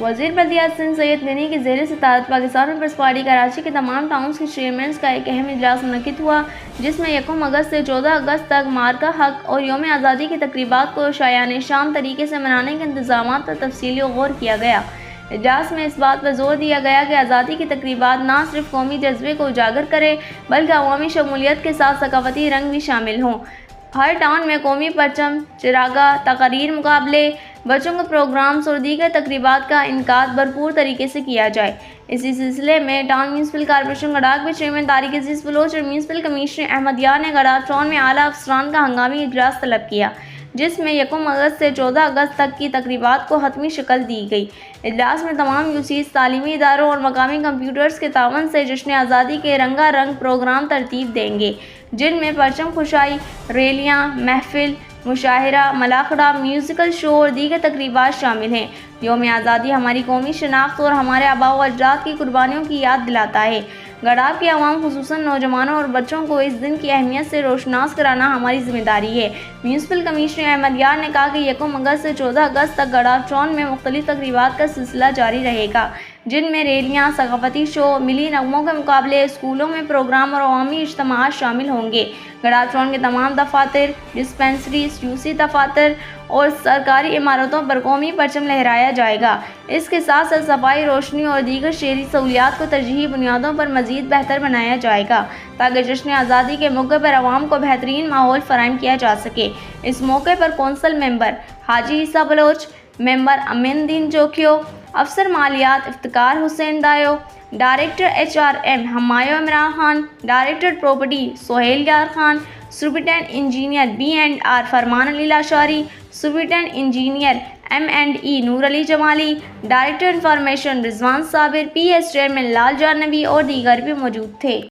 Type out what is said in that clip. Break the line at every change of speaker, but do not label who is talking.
وزیر بلدیات سندھ سید غنی کی زیر صدارت پاکستان پیپلز پارٹی کراچی کے تمام ٹاؤنز کے چیئرمینز کا ایک اہم اجلاس منعقد ہوا، جس میں 1 اگست سے 14 اگست تک مارکہ حق اور یوم آزادی کی تقریبات کو شایان شان طریقے سے منانے کے انتظامات پر تفصیلی غور کیا گیا۔ اجلاس میں اس بات پر زور دیا گیا کہ آزادی کی تقریبات نہ صرف قومی جذبے کو اجاگر کرے بلکہ عوامی شمولیت کے ساتھ ثقافتی رنگ بھی شامل ہوں۔ ہر ٹاؤن میں قومی پرچم چراغاں، تقاریر، مقابلے، بچوں کے پروگرامز اور دیگر تقریبات کا انعقاد بھرپور طریقے سے کیا جائے۔ اسی سلسلے میں ٹاؤن میونسپل کارپوریشن گڈاک کے چیئرمین طارق عزیز بلوچ اور میونسپل کمشنر احمد یار نے گڈاک ٹاؤن میں اعلیٰ افسران کا ہنگامی اجلاس طلب کیا، جس میں 1 اگست سے 14 اگست تک کی تقریبات کو حتمی شکل دی گئی۔ اجلاس میں تمام یوسیز، تعلیمی اداروں اور مقامی کمپیوٹرز کے تعاون سے جشن آزادی کے رنگا رنگ پروگرام ترتیب دیں گے، جن میں پرچم کشائی، ریلیاں، محفل، مشاعرہ، ملاقڑہ، میوزیکل شو اور دیگر تقریبات شامل ہیں۔ یوم آزادی ہماری قومی شناخت اور ہمارے آباء و اجداد کی قربانیوں کی یاد دلاتا ہے۔ گڈاک کے عوام خصوصاً نوجوانوں اور بچوں کو اس دن کی اہمیت سے روشناس کرانا ہماری ذمہ داری ہے۔ میونسپل کمشنر احمد یار نے کہا کہ 1 اگست سے 14 اگست تک گڈاک ٹاؤن میں مختلف تقریبات کا سلسلہ جاری رہے گا، جن میں ریلیاں، ثقافتی شو، ملی نغموں کے مقابلے، اسکولوں میں پروگرام اور عوامی اجتماعات شامل ہوں گے۔ گڈاک ٹاؤن کے تمام دفاتر، ڈسپنسریز، یوسی دفاتر اور سرکاری عمارتوں پر قومی پرچم لہرایا جائے گا۔ اس کے ساتھ ساتھ صفائی، روشنی اور دیگر شہری سہولیات کو ترجیحی بنیادوں پر مزید بہتر بنایا جائے گا تاکہ جشن آزادی کے موقع پر عوام کو بہترین ماحول فراہم کیا جا سکے۔ اس موقع پر کونسل ممبر حاجی عیسیٰ بلوچ، ممبر امین الدین جوکھیو، افسر مالیات Iftikhar Hussain Dayo, director HRM Humayun Imran Khan, director property Sohail Yar Khan, superintendent engineer B&R Farman Ali Lashari, superintendent engineer M&E Noor Ali Jamali, director information Rizwan Sabir, PS chairman Lal Jan نبی اور دیگر بھی موجود تھے۔